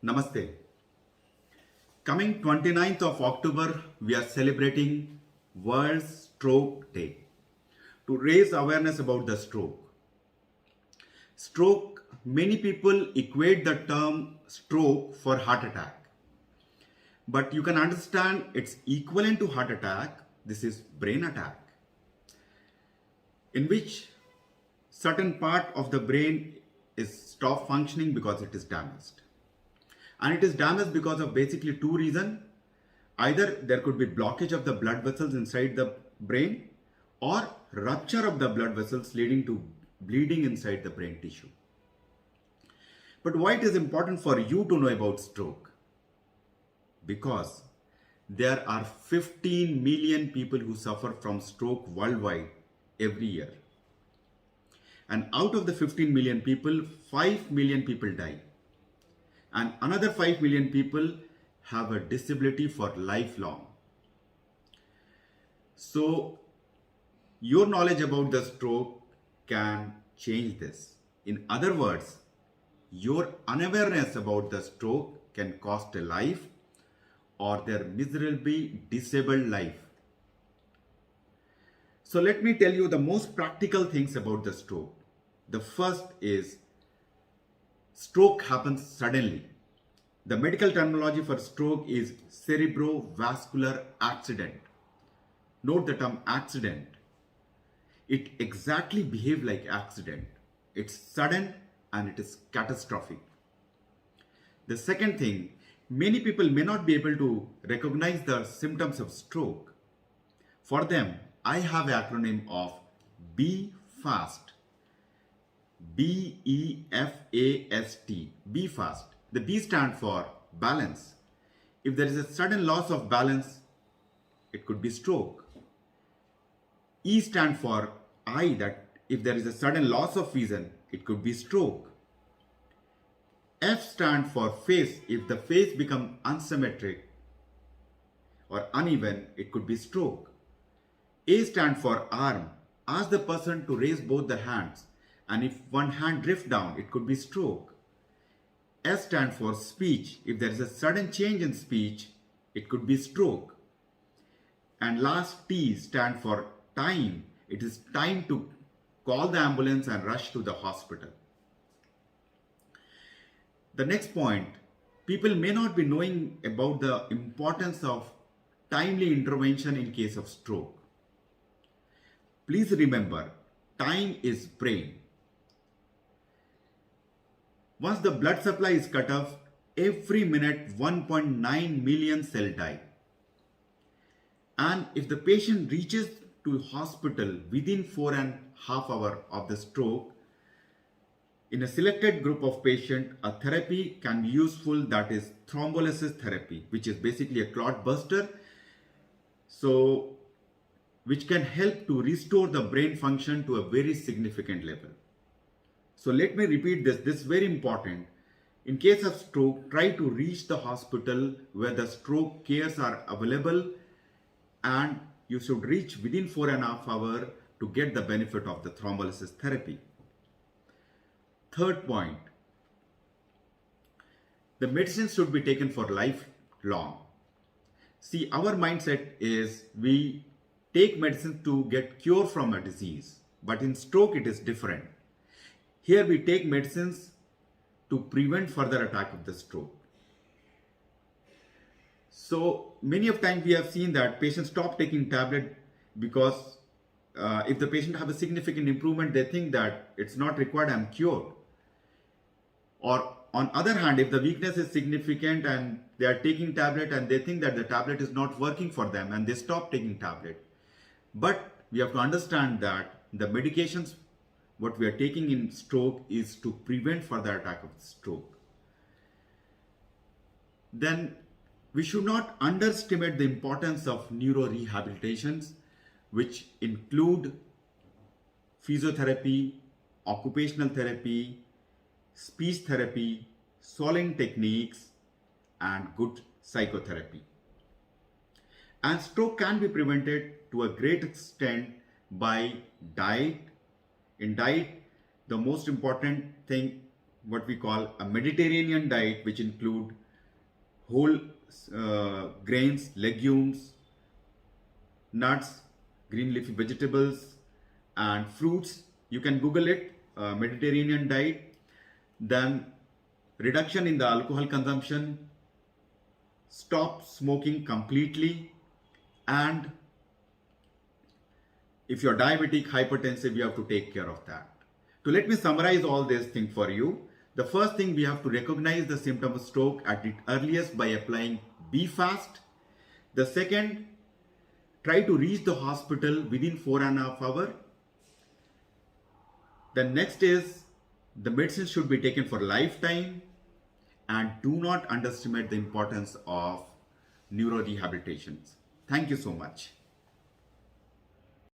Namaste. Coming 29th of October, we are celebrating World Stroke Day to raise awareness about the stroke. Stroke, many people equate the term stroke for heart attack. But you can understand it's equivalent to heart attack. This is brain attack, in which certain part of the brain is stop functioning because it is damaged. And it is damaged because of basically two reasons. Either there could be blockage of the blood vessels inside the brain or rupture of the blood vessels leading to bleeding inside the brain tissue. But why it is important for you to know about stroke? Because there are 15 million people who suffer from stroke worldwide every year. And out of the 15 million people, 5 million people die. And another 5 million people have a disability for lifelong. So, your knowledge about the stroke can change this. In other words, your unawareness about the stroke can cost a life or their miserably disabled life. So let me tell you the most practical things about the stroke. The first is stroke happens suddenly. The medical terminology for stroke is cerebrovascular accident. Note the term accident. It exactly behaves like accident. It's sudden and it is catastrophic. The second thing, many people may not be able to recognize the symptoms of stroke. For them, I have an acronym of BFAST. B-E-F-A-S-T. BFAST. The B stands for balance. If there is a sudden loss of balance, it could be stroke. E stands for eye, that if there is a sudden loss of vision, it could be stroke. F stands for face. If the face becomes unsymmetric or uneven, it could be stroke. A stands for arm. Ask the person to raise both the hands, and if one hand drifts down, it could be stroke. S stands for speech. If there is a sudden change in speech, it could be stroke. And last T stands for time. It is time to call the ambulance and rush to the hospital. The next point, people may not be knowing about the importance of timely intervention in case of stroke. Please remember, time is brain. Once the blood supply is cut off, every minute 1.9 million cells die. And if the patient reaches to hospital within 4.5 hours of the stroke, in a selected group of patients, a therapy can be useful, that is thrombolysis therapy, which is basically a clot buster, which can help to restore the brain function to a very significant level. So let me repeat this. This is very important. In case of stroke, try to reach the hospital where the stroke cares are available, and you should reach within 4.5 hours to get the benefit of the thrombolysis therapy. Third point, the medicines should be taken for lifelong. See, our mindset is we take medicine to get cure from a disease, but in stroke it is different. Here we take medicines to prevent further attack of the stroke. So many of times we have seen that patients stop taking tablet because if the patient have a significant improvement, they think that it's not required, I'm cured. Or on other hand, if the weakness is significant and they are taking tablet and they think that the tablet is not working for them and they stop taking tablet. But we have to understand that the medications what we are taking in stroke is to prevent further attack of stroke. Then we should not underestimate the importance of neurorehabilitations, which include physiotherapy, occupational therapy, speech therapy, swallowing techniques, and good psychotherapy. And stroke can be prevented to a great extent by diet. In diet, the most important thing what we call a Mediterranean diet, which include whole grains, legumes, nuts, green leafy vegetables, and fruits. You can Google it, Mediterranean diet. Then reduction in the alcohol consumption, stop smoking completely, and if you're diabetic, hypertensive, you have to take care of that. So let me summarize all these things for you. The first thing, we have to recognize the symptom of stroke at its earliest by applying BE-FAST. The second, try to reach the hospital within 4.5 hours. The next is, the medicine should be taken for lifetime, and do not underestimate the importance of neurorehabilitations. Thank you so much.